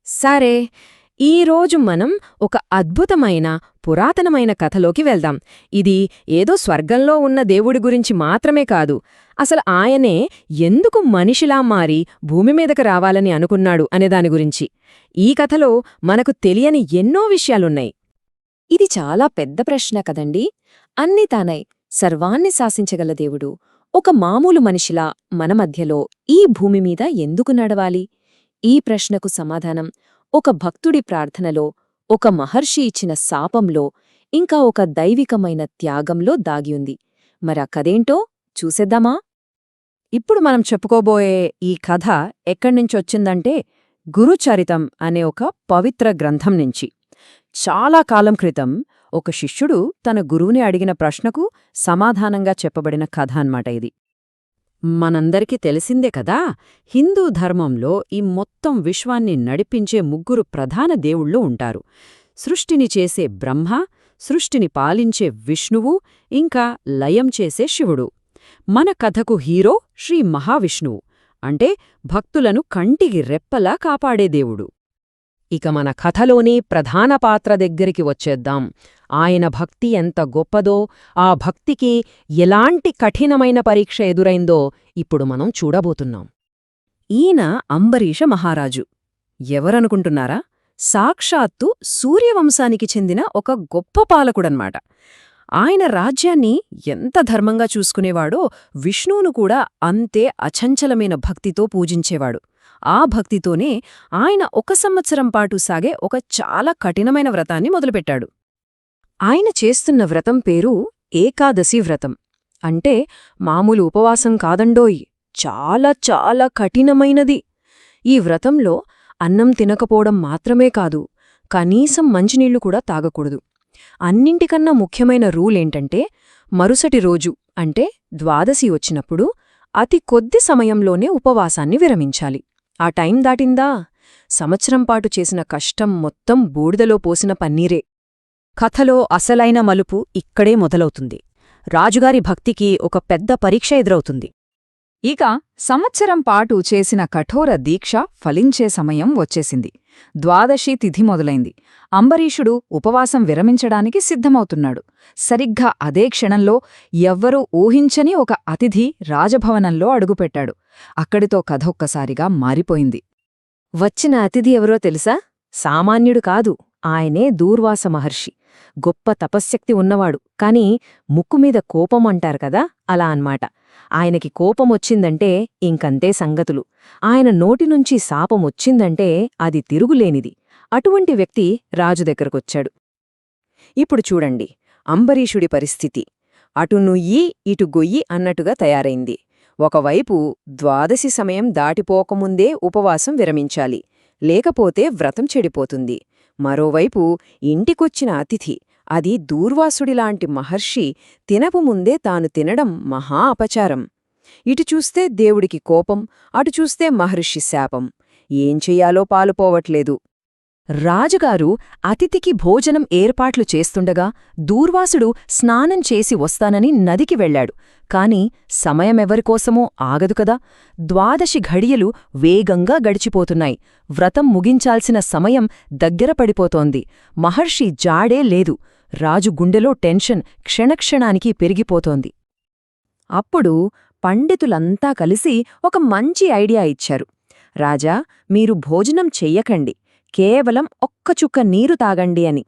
సరే, ఈరోజు మనం ఒక అద్భుతమైన పురాతనమైన కథలోకి వెళ్దాం. ఇది ఏదో స్వర్గంలో ఉన్న దేవుడి గురించి మాత్రమే కాదు, అసలు ఆయనే ఎందుకు మనిషిలా మారి భూమి మీదకు రావాలని అనుకున్నాడు అనేదాని గురించి. ఈ కథలో మనకు తెలియని ఎన్నో విషయాలున్నాయి. ఇది చాలా పెద్ద ప్రశ్న కదండి. అన్నీ తానై సర్వాన్ని శాసించగల దేవుడు ఒక మామూలు మనిషిలా మన మధ్యలో ఈ భూమి మీద ఎందుకు నడవాలి? ఈ ప్రశ్నకు సమాధానం ఒక భక్తుడి ప్రార్థనలో, ఒక మహర్షి ఇచ్చిన శాపంలో, ఇంకా ఒక దైవికమైన త్యాగంలో దాగియుంది. మరా కథేంటో చూసేద్దామా? ఇప్పుడు మనం చెప్పుకోబోయే ఈ కథ ఎక్కడ్నించొచ్చిందంటే గురుచరితం అనే ఒక పవిత్ర గ్రంథం నుంచి. చాలా కాలం క్రితం ఒక శిష్యుడు తన గురువుని అడిగిన ప్రశ్నకు సమాధానంగా చెప్పబడిన కథ అన్నమాట ఇది. మనందరికీ తెలిసిందే కదా, హిందూ ధర్మంలో ఈ మొత్తం విశ్వాన్ని నడిపించే ముగ్గురు ప్రధాన దేవుళ్ళు ఉంటారు. సృష్టిని చేసే బ్రహ్మ, సృష్టిని పాలించే విష్ణువు, ఇంకా లయం చేసే శివుడు. మన కథకు హీరో శ్రీ మహావిష్ణువు, అంటే భక్తులను కంటికి రెప్పలా కాపాడే దేవుడు. ఇక మన కథలోని ప్రధాన పాత్ర దగ్గరికి వచ్చేద్దాం. ఆయన భక్తి ఎంత గొప్పదో, ఆ భక్తికి ఎలాంటి కఠినమైన పరీక్ష ఎదురైందో ఇప్పుడు మనం చూడబోతున్నాం. ఈయన అంబరీష మహారాజు. ఎవరనుకుంటున్నారా? సాక్షాత్తు సూర్యవంశానికి చెందిన ఒక గొప్ప పాలకుడన్మాట. ఆయన రాజ్యాన్ని ఎంత ధర్మంగా చూసుకునేవాడో విష్ణువును కూడా అంతే అచంచలమైన భక్తితో పూజించేవాడు. ఆ భక్తితోనే ఆయన 1 సంవత్సరం పాటు సాగే ఒక చాలా కఠినమైన వ్రతాన్ని మొదలుపెట్టాడు. ఆయన చేస్తున్న వ్రతం పేరు ఏకాదశి వ్రతం. అంటే మామూలు ఉపవాసం కాదండోయ్, చాలా చాలా కఠినమైనది. ఈ వ్రతంలో అన్నం తినకపోవడం మాత్రమే కాదు, కనీసం మంచినీళ్లు కూడా తాగకూడదు. అన్నింటికన్నా ముఖ్యమైన రూలేంటంటే, మరుసటి రోజు అంటే ద్వాదశి వచ్చినప్పుడు అతి కొద్ది సమయంలోనే ఉపవాసాన్ని విరమించాలి. ఆ టైం దాటిందా, సంవత్సరం పాటు చేసిన కష్టం మొత్తం బూడిదలో పోసిన పన్నీరే. కథలో అసలైన మలుపు ఇక్కడే మొదలవుతుంది. రాజుగారి భక్తికి ఒక పెద్ద పరీక్ష ఎదురవుతుంది. ఇక సంవత్సరం పాటు చేసిన కఠోర దీక్ష ఫలించే సమయం వచ్చేసింది. ద్వాదశి తిథి మొదలైంది. అంబరీషుడు ఉపవాసం విరమించడానికి సిద్ధమవుతున్నాడు. సరిగ్గా అదే క్షణంలో ఎవ్వరూ ఊహించని ఒక అతిథి రాజభవనంలో అడుగుపెట్టాడు. అక్కడితో కథ ఒక్కసారిగా మారిపోయింది. వచ్చిన అతిథి ఎవరో తెలుసా? సామాన్యుడు కాదు, ఆయనే దూర్వాస మహర్షి. గొప్ప తపశ్శక్తి ఉన్నవాడు, కాని ముక్కుమీద కోపం అంటారు కదా, అలా అన్మాట. ఆయనకి కోపమొచ్చిందంటే ఇంకంతే సంగతులు. ఆయన నోటినుంచి శాపమొచ్చిందంటే అది తిరుగులేనిది. అటువంటి వ్యక్తి రాజు దగ్గరకొచ్చాడు. ఇప్పుడు చూడండి అంబరీషుడి పరిస్థితి. అటు నుయ్యి ఇటు గొయ్యి అన్నట్టుగా తయారైంది. ఒకవైపు ద్వాదశి సమయం దాటిపోకముందే ఉపవాసం విరమించాలి, లేకపోతే వ్రతం చెడిపోతుంది. మరోవైపు ఇంటికొచ్చిన అతిథి, అది దూర్వాసుడిలాంటి మహర్షి, తినపుముందే తాను తినడం మహా అపచారం. ఇటు చూస్తే దేవుడికి కోపం, అటు చూస్తే మహర్షి శాపం. ఏం చెయ్యాలో పాలుపోవట్లేదు. రాజుగారు అతిథికి భోజనం ఏర్పాట్లు చేస్తుండగా దూర్వాసుడు స్నానం చేసి వస్తానని నదికి వెళ్లాడు. కాని సమయమెవరికోసమో ఆగదు కదా. ద్వాదశి ఘడియలు వేగంగా గడిచిపోతున్నాయి. వ్రతం ముగించాల్సిన సమయం దగ్గర పడిపోతోంది. మహర్షి జాడే లేదు. రాజు గుండెలో టెన్షన్ క్షణక్షణానికి పెరిగిపోతోంది. అప్పుడు పండితులంతా కలిసి ఒక మంచి ఐడియా ఇచ్చారు. రాజా, మీరు భోజనం చెయ్యకండి, కేవలం ఒక్క చుక్క నీరు తాగండి అని.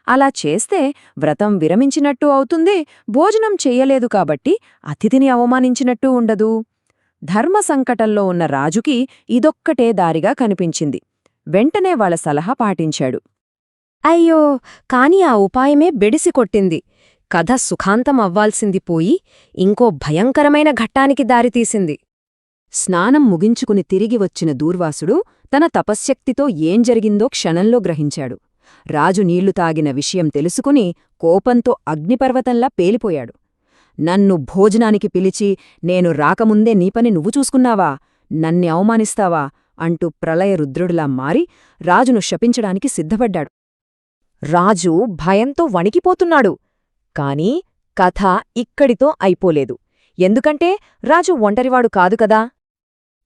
అలా చేస్తే వ్రతం విరమించినట్టు అవుతుంది, భోజనం చెయ్యలేదు కాబట్టి అతిథిని అవమానించినట్టూ ఉండదు. ధర్మ సంకటంలో ఉన్న రాజుకి ఇదొక్కటే దారిగా కనిపించింది. వెంటనే వాళ్ళ సలహా పాటించాడు. అయ్యో, కాని ఆ ఉపాయమే బెడిసి కొట్టింది. కథ సుఖాంతం అవ్వాల్సింది పోయి ఇంకో భయంకరమైన ఘట్టానికి దారితీసింది. స్నానం ముగించుకుని తిరిగి వచ్చిన దూర్వాసుడు తన తపశ్శక్తితో ఏం జరిగిందో క్షణంలో గ్రహించాడు. రాజు నీళ్లు తాగిన విషయం తెలుసుకుని కోపంతో అగ్నిపర్వతంలా పేలిపోయాడు. నన్ను భోజనానికి పిలిచి నేను రాకముందే నీ పని నువ్వు చూసుకున్నావా? నన్ని అవమానిస్తావా? అంటూ ప్రళయ రుద్రుడిలా మారి రాజును శపించడానికి సిద్ధపడ్డాడు. రాజు భయంతో వణికిపోతున్నాడు. కాని కథ ఇక్కడితో అయిపోలేదు. ఎందుకంటే రాజు ఒంటరివాడు కాదు కదా.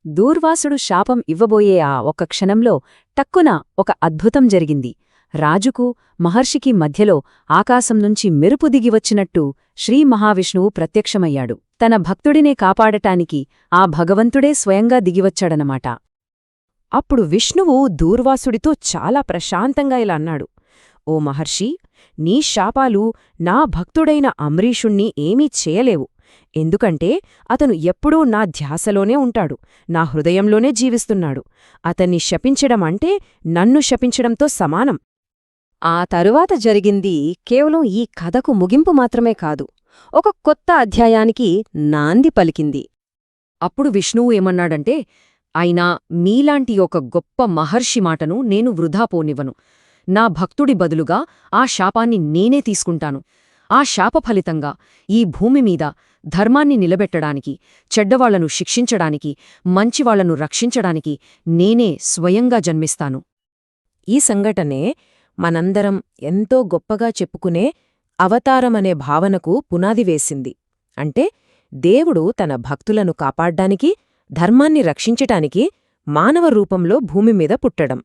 దూర్వాసుడు శాపం ఇవ్వబోయే ఆ ఒక్క క్షణంలో టక్కున ఒక అద్భుతం జరిగింది. రాజుకు మహర్షికి మధ్యలో ఆకాశం నుంచి మెరుపు దిగివచ్చినట్టు శ్రీ మహావిష్ణువు ప్రత్యక్షమయ్యాడు. తన భక్తుడినే కాపాడటానికి ఆ భగవంతుడే స్వయంగా దిగివచ్చాడనమాట. అప్పుడు విష్ణువు దూర్వాసుడితో చాలా ప్రశాంతంగా ఇలా అన్నాడు. ఓ మహర్షి, నీ శాపాలు నా భక్తుడైన అంబరీషుణ్ణి ఏమీ చేయలేవు. ఎందుకంటే అతను ఎప్పుడూ నా ధ్యాసలోనే ఉంటాడు, నా హృదయంలోనే జీవిస్తున్నాడు. అతన్ని శపించడం అంటే నన్ను శపించడంతో సమానం. ఆ తరువాత జరిగింది కేవలం ఈ కథకు ముగింపు మాత్రమే కాదు, ఒక కొత్త అధ్యాయానికి నాంది పలికింది. అప్పుడు విష్ణువు ఏమన్నాడంటే, అయినా మీలాంటి ఒక గొప్ప మహర్షి మాటను నేను వృధా పోనివ్వను. నా భక్తుడి బదులుగా ఆ శాపాన్ని నేనే తీసుకుంటాను. ఆ శాప ఫలితంగా ఈ భూమిమీద ధర్మాన్ని నిలబెట్టడానికి, చెడ్డవాళ్లను శిక్షించడానికి, మంచివాళ్లను రక్షించడానికి నేనే స్వయంగా జన్మిస్తాను. ఈ సంఘటనే మనందరం ఎంతో గొప్పగా చెప్పుకునే అవతారమనే భావనకు పునాది వేసింది. అంటే దేవుడు తన భక్తులను కాపాడ్డానికి, ధర్మాన్ని రక్షించటానికి మానవ రూపంలో భూమిమీద పుట్టడం.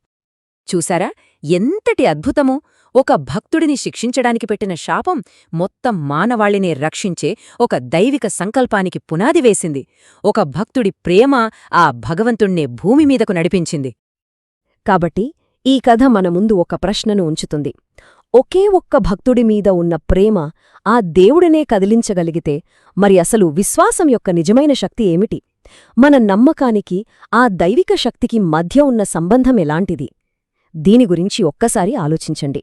చూసారా ఎంతటి అద్భుతమో! ఒక భక్తుడిని శిక్షించడానికి పెట్టిన శాపం మొత్తం మానవాళినే రక్షించే ఒక దైవిక సంకల్పానికి పునాది వేసింది. ఒక భక్తుడి ప్రేమ ఆ భగవంతుణ్ణే భూమిమీదకు నడిపించింది. కాబట్టి ఈ కథ మన ముందు ఒక ప్రశ్నను ఉంచుతుంది. ఒకే ఒక్క భక్తుడిమీద ఉన్న ప్రేమ ఆ దేవుడినే కదిలించగలిగితే మరి అసలు విశ్వాసం యొక్క నిజమైన శక్తి ఏమిటి? మన నమ్మకానికి ఆ దైవిక శక్తికి మధ్య ఉన్న సంబంధం ఎలాంటిది? దీని గురించి ఒక్కసారి ఆలోచించండి.